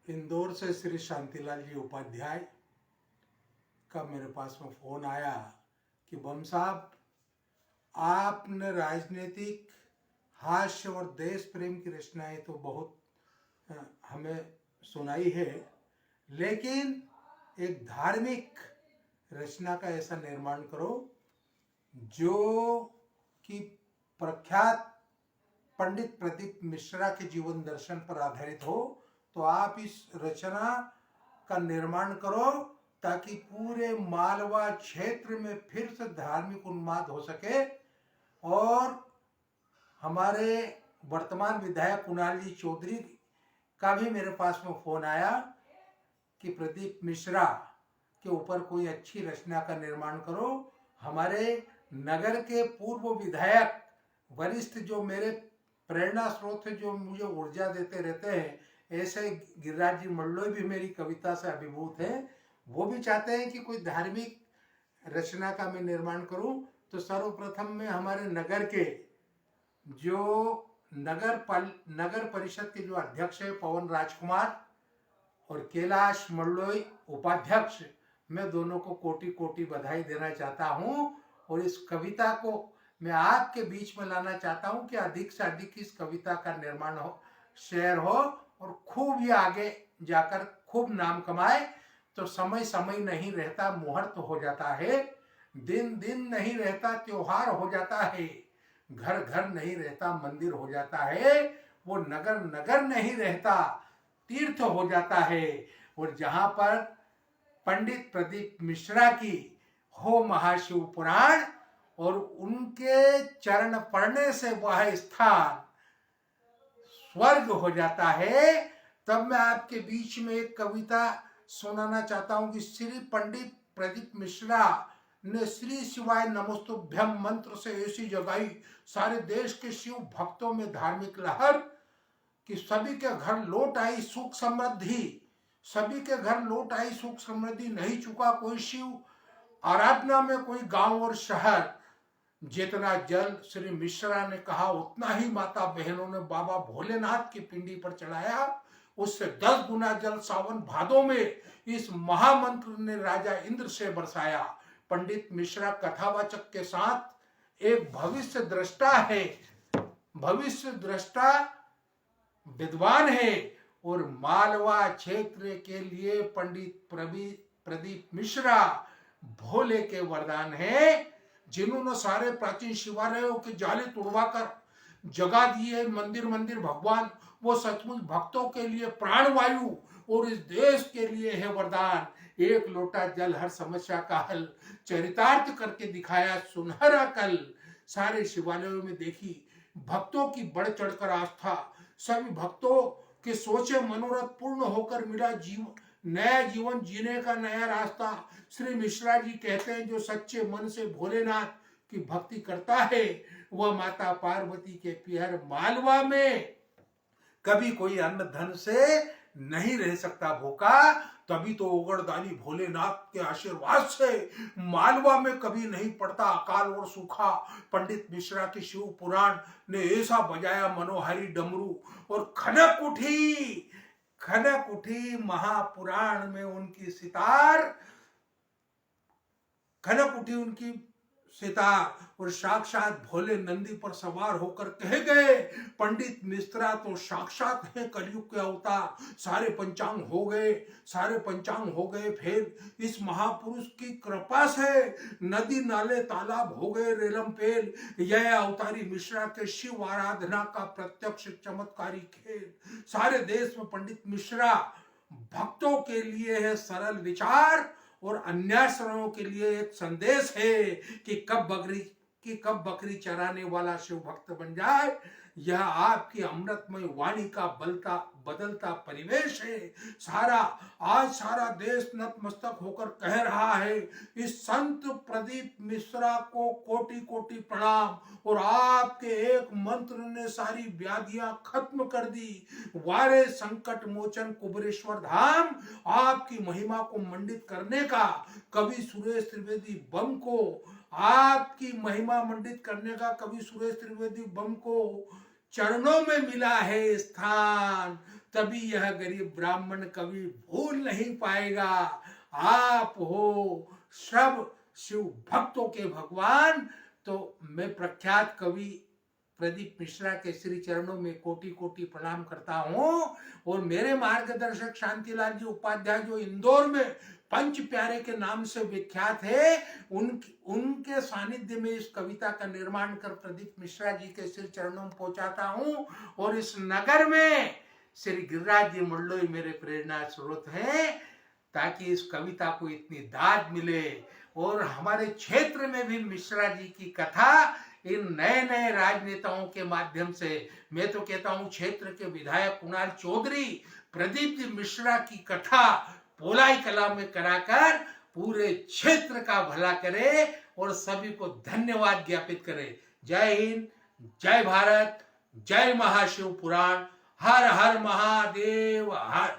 इंदौर से श्री शांतिलाल जी उपाध्याय का मेरे पास में फ़ोन आया कि बम साहब, आपने राजनीतिक हास्य और देश प्रेम की रचनाएं तो बहुत हमें सुनाई है, लेकिन एक धार्मिक रचना का ऐसा निर्माण करो जो कि प्रख्यात पंडित प्रदीप मिश्रा के जीवन दर्शन पर आधारित हो। तो आप इस रचना का निर्माण करो ताकि पूरे मालवा क्षेत्र में फिर से धार्मिक उन्माद हो सके। और हमारे वर्तमान विधायक कुणाल जी चौधरी का भी मेरे पास में फोन आया कि प्रदीप मिश्रा के ऊपर कोई अच्छी रचना का निर्माण करो। हमारे नगर के पूर्व विधायक वरिष्ठ जो मेरे प्रेरणा स्रोत है, जो मुझे ऊर्जा देते रहते हैं, ऐसे गिरिराज जी मल्लोई भी मेरी कविता से अभिभूत हैं। वो भी चाहते हैं कि कोई धार्मिक रचना का मैं निर्माण करूं। तो सर्वप्रथम में हमारे नगर के जो नगर परिषद के जो अध्यक्ष है पवन राजकुमार और कैलाश मल्लोई उपाध्यक्ष, मैं दोनों को कोटि कोटि बधाई देना चाहता हूं। और इस कविता को मैं आपके बीच में लाना चाहता हूं कि अधिक से अधिक इस कविता का निर्माण हो, शेयर हो और खूब ये आगे जाकर खूब नाम कमाए। तो समय समय नहीं रहता, मुहूर्त हो जाता है, दिन दिन नहीं रहता, त्योहार हो जाता है, घर घर नहीं रहता, मंदिर हो जाता है, वो नगर नगर नहीं रहता, तीर्थ हो जाता है। और जहां पर पंडित प्रदीप मिश्रा की हो महाशिव पुराण और उनके चरण पड़ने से वह स्थान स्वर्ग हो जाता है, तब मैं आपके बीच में एक कविता सुनाना चाहता हूं कि श्री पंडित प्रदीप मिश्रा ने श्री शिवाय नमस्तुभ्यम मंत्र से ऐसी जगाई सारे देश के शिव भक्तों में धार्मिक लहर कि सभी के घर लौट आई सुख समृद्धि, सभी के घर लौट आई सुख समृद्धि, नहीं चुका कोई शिव आराधना में कोई गांव और शहर। जितना जल श्री मिश्रा ने कहा उतना ही माता बहनों ने बाबा भोलेनाथ की पिंडी पर चढ़ाया, उससे 10 गुना जल सावन भादों में इस महामंत्र ने राजा इंद्र से बरसाया। पंडित मिश्रा कथावाचक के साथ एक भविष्य दृष्टा है, भविष्य दृष्टा विद्वान है और मालवा क्षेत्र के लिए पंडित प्रदीप मिश्रा भोले के वरदान है, जिन्होंने सारे प्राचीन शिवालयों के जाले तुड़वाकर जगा दिए मंदिर मंदिर भगवान। वो सचमुच भक्तों के लिए प्राणवायु और इस देश के लिए है वरदान। एक लोटा जल हर समस्या का हल, चरितार्थ करके दिखाया सुनहरा कल। सारे शिवालयों में देखी भक्तों की बढ़ चढ़कर आस्था, सभी भक्तों के सोचे मनोरथ पूर्ण होकर मिला नया जीवन जीने का नया रास्ता। श्री मिश्रा जी कहते हैं जो सच्चे मन से भोलेनाथ की भक्ति करता है वह माता पार्वती के पियर मालवा में कभी कोई अन्न धन से नहीं रह सकता भूखा। तभी तो उगड़दानी भोलेनाथ के आशीर्वाद से मालवा में कभी नहीं पड़ता अकाल और सूखा। पंडित मिश्रा के शिव पुराण ने ऐसा बजाया मनोहारी डमरू और खनक उठी महापुराण में उनकी सितार, खनक उठी उनकी सितार और साक्षात भोले नंदी पर सवार होकर कह गए पंडित मिश्रा तो साक्षात है कलयुग के अवतार। सारे पंचांग हो गए फिर इस महापुरुष की कृपा से नदी नाले तालाब हो गए रेलम पेल। यह अवतारी मिश्रा के शिव आराधना का प्रत्यक्ष चमत्कारी खेल। सारे देश में पंडित मिश्रा भक्तों के लिए है सरल विचार और अन्याश्रयों के लिए एक संदेश है कि कब बकरी चराने वाला शिव भक्त बन जाए। यह आपकी अमृतमय वाणी का बदलता परिवेश है। आज सारा देश नतमस्तक होकर कह रहा है इस संत प्रदीप मिश्रा को कोटि कोटि प्रणाम और आपके एक मंत्र ने सारी व्याधियां खत्म कर दी। वारे संकट मोचन कुबरेश्वर धाम आपकी महिमा को मंडित करने का कवि सुरेश त्रिवेदी बम को आपकी महिमा मंडित करने का कवि सुरेश त्रिवेदी बम को चरणों में मिला है स्थान। तभी यह गरीब ब्राह्मण कभी भूल नहीं पाएगा। आप हो सब शिव भक्तों के भगवान। तो मैं प्रख्यात कवि प्रदीप मिश्रा के श्री चरणों में कोटि कोटि प्रणाम करता हूँ। और मेरे मार्गदर्शक शांतिलाल जी उपाध्याय जो इंदौर में पंच प्यारे के नाम से विख्यात है, उनके सानिध्य में इस कविता का निर्माण कर प्रदीप मिश्रा जी के श्री चरणों में पहुंचाता हूँ। और इस नगर में श्री गिरिराज जी मंडलोई मेरे प्रेरणा स्रोत हैं, ताकि इस कविता को इतनी दाद मिले। और हमारे क्षेत्र में भी मिश्रा जी की कथा इन नए नए राजनेताओं के माध्यम से, मैं तो कहता हूं क्षेत्र के विधायक कुणाल चौधरी प्रदीप जी मिश्रा की कथा पोलाई कला में कराकर पूरे क्षेत्र का भला करे और सभी को धन्यवाद ज्ञापित करे। जय हिंद, जय भारत, जय महाशिव पुराण। हर हर महादेव हर।